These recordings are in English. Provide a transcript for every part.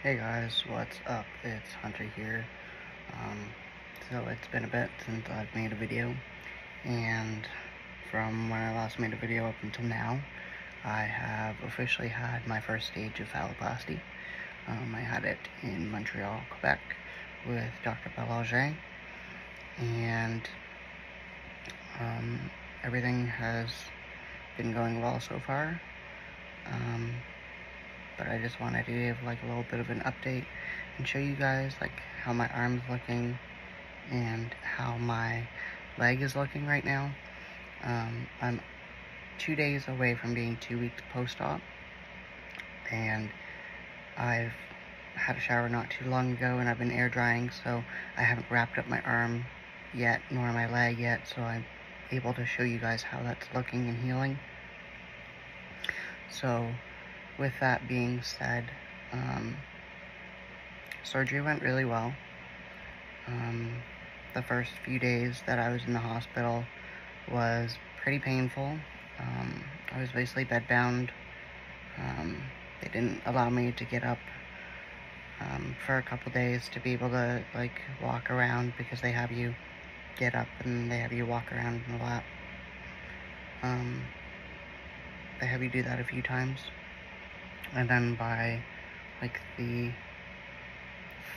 Hey guys, what's up? It's Hunter here. So it's been a bit since I've made a video, and from when I last made a video up until now, I have officially had my first stage of phalloplasty. I had it in Montreal, Quebec, with Dr. Belanger, and everything has been going well so far. But I just wanted to give like a little bit of an update and show you guys like how my arm's looking and how my leg is looking right now. I'm 2 days away from being 2 weeks post-op, and I've had a shower not too long ago and I've been air drying, so I haven't wrapped up my arm yet nor my leg yet, so I'm able to show you guys how that's looking and healing. So with that being said, surgery went really well. The first few days that I was in the hospital was pretty painful. I was basically bedbound. They didn't allow me to get up for a couple days to be able to like walk around, because they have you get up and they have you walk around in the lap. They have you do that a few times, and then by like the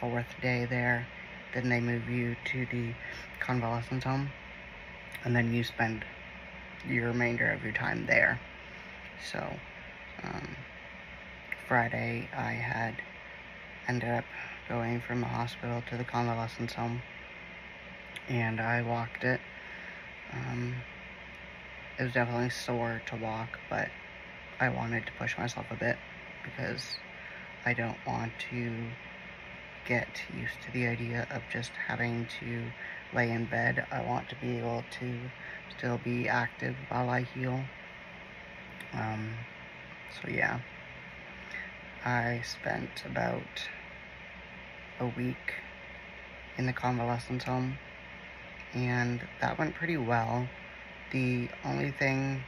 4th day there, then they move you to the convalescent home, and then you spend your remainder of your time there. So Friday I had ended up going from the hospital to the convalescent home, and I walked it. It was definitely sore to walk, but I wanted to push myself a bit because I don't want to get used to the idea of just having to lay in bed. I want to be able to still be active while I heal. So yeah, I spent about a week in the convalescent home, and that went pretty well. The only thing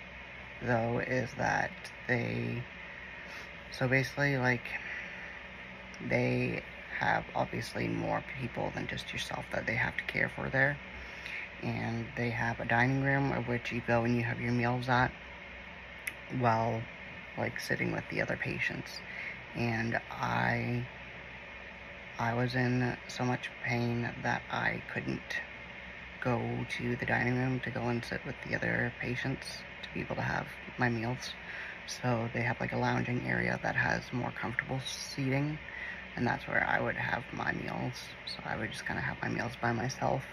though is that so basically like they have obviously more people than just yourself that they have to care for there, and they have a dining room of which you go and you have your meals at while like sitting with the other patients. And I was in so much pain that I couldn't go to the dining room to go and sit with the other patients to be able to have my meals. So they have like a lounging area that has more comfortable seating, and that's where I would have my meals. So I would just kind of have my meals by myself,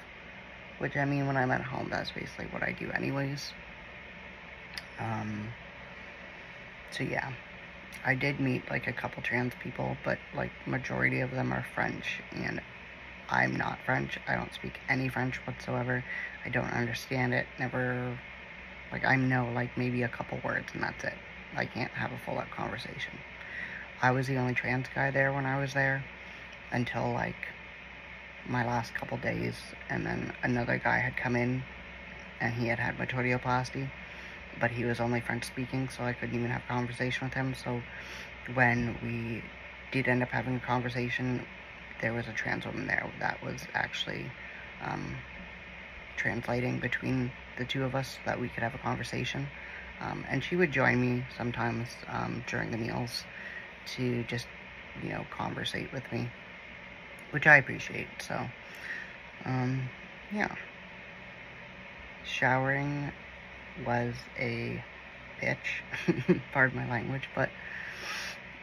which, I mean, when I'm at home, that's basically what I do anyways. So yeah, I did meet like a couple trans people, but like majority of them are French, and I'm not French. I don't speak any French whatsoever. I don't understand it. Never, like, I know like maybe a couple words and that's it. I can't have a full-out conversation. I was the only trans guy there when I was there until like my last couple days, and then another guy had come in and he had had mitoteoplasty, but he was only French speaking, so I couldn't even have a conversation with him. So when we did end up having a conversation, there was a trans woman there that was actually translating between the two of us, that we could have a conversation. And she would join me sometimes during the meals to just, you know, conversate with me, which I appreciate. So, yeah. Showering was a bitch, pardon my language, but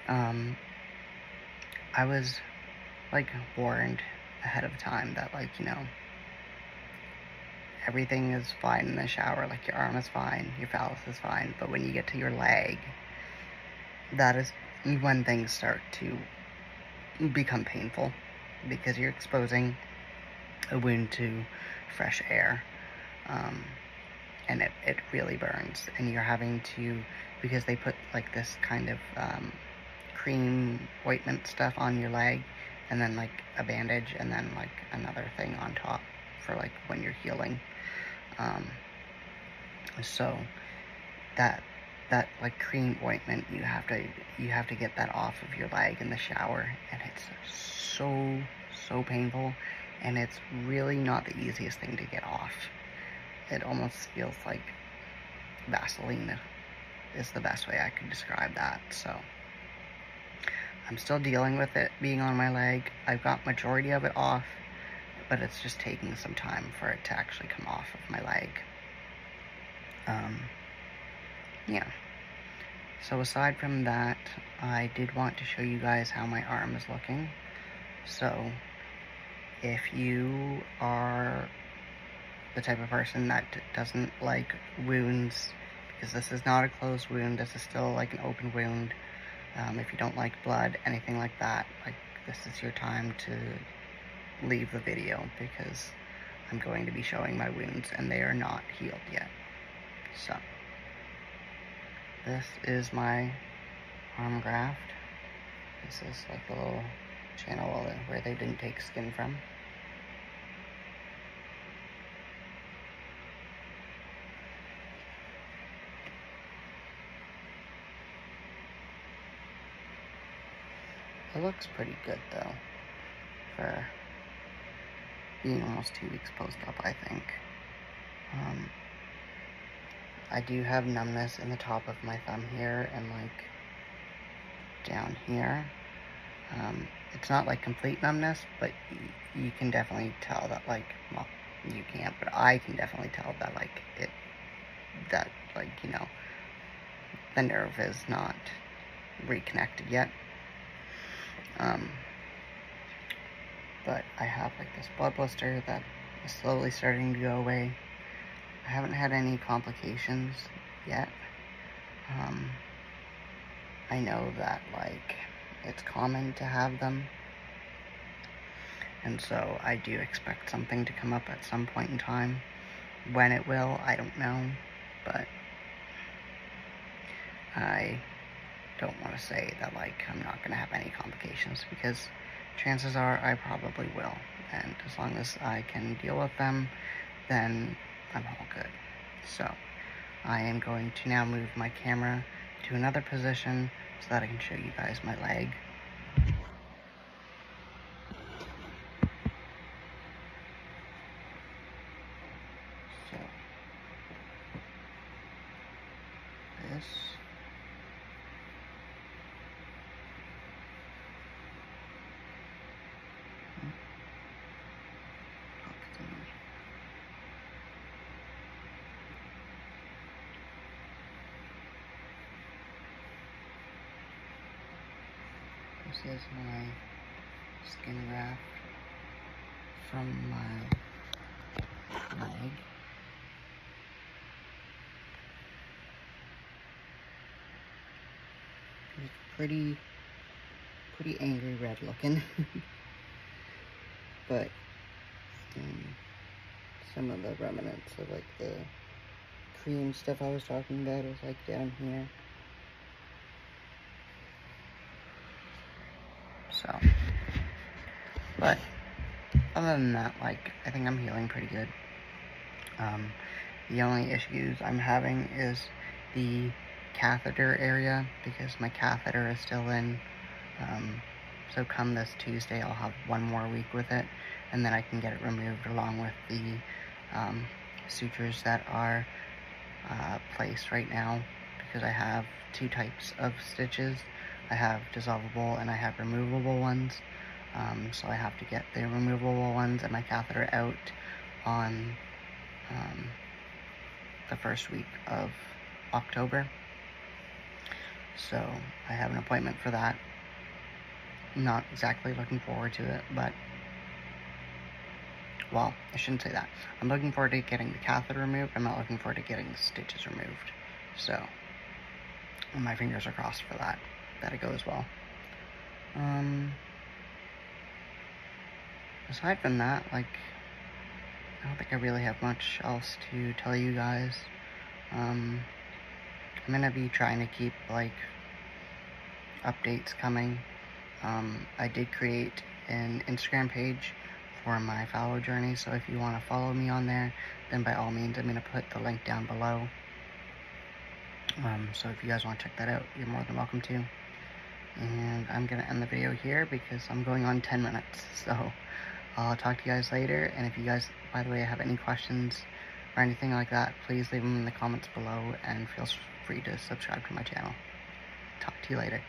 I was like warned ahead of time that, like, you know, everything is fine in the shower, like your arm is fine, your phallus is fine, but when you get to your leg, that is when things start to become painful, because you're exposing a wound to fresh air, and it really burns, and you're having to, because they put like this kind of cream ointment stuff on your leg, and then like a bandage, and then like another thing on top for like when you're healing. So that that like cream ointment, you have to get that off of your leg in the shower, and it's so painful, and it's really not the easiest thing to get off. It almost feels like Vaseline is the best way I could describe that. So I'm still dealing with it being on my leg. I've got majority of it off, but it's just taking some time for it to actually come off of my leg. Yeah. So aside from that, I did want to show you guys how my arm is looking. So if you are the type of person that doesn't like wounds, because this is not a closed wound, this is still like an open wound. If you don't like blood, anything like that, like this is your time to leave the video, because I'm going to be showing my wounds and they are not healed yet. So this is my arm graft. This is like the little channel where they didn't take skin from. It looks pretty good though, for being almost 2 weeks post-op, I think. I do have numbness in the top of my thumb here and like down here. It's not like complete numbness, but you can definitely tell that, like, well, you can't, but I can definitely tell that like you know, the nerve is not reconnected yet. But I have like this blood blister that is slowly starting to go away. I haven't had any complications yet. I know that like it's common to have them, and so I do expect something to come up at some point in time. When it will, I don't know, but I don't want to say that like I'm not going to have any complications, because chances are I probably will, and as long as I can deal with them, then I'm all good. So I am going to now move my camera to another position so that I can show you guys my leg. So this This is my skin graft from my leg. It's pretty angry red looking. But some of the remnants of like the cream stuff I was talking about is like down here. So, but other than that, like, I think I'm healing pretty good. The only issues I'm having is the catheter area, because my catheter is still in. So come this Tuesday, I'll have 1 more week with it, and then I can get it removed along with the sutures that are placed right now, because I have 2 types of stitches. I have dissolvable and I have removable ones. So I have to get the removable ones and my catheter out on the first week of October. So I have an appointment for that. I'm not exactly looking forward to it, but, well, I shouldn't say that. I'm looking forward to getting the catheter removed. I'm not looking forward to getting the stitches removed. So my fingers are crossed for that it goes well. Aside from that, like, I don't think I really have much else to tell you guys. I'm gonna be trying to keep, like, updates coming. I did create an Instagram page for my Phallo journey, so if you want to follow me on there, then by all means, I'm gonna put the link down below. So if you guys want to check that out, you're more than welcome to. And I'm going to end the video here because I'm going on 10 minutes. So I'll talk to you guys later. And if you guys, by the way, have any questions or anything like that, please leave them in the comments below and feel free to subscribe to my channel. Talk to you later.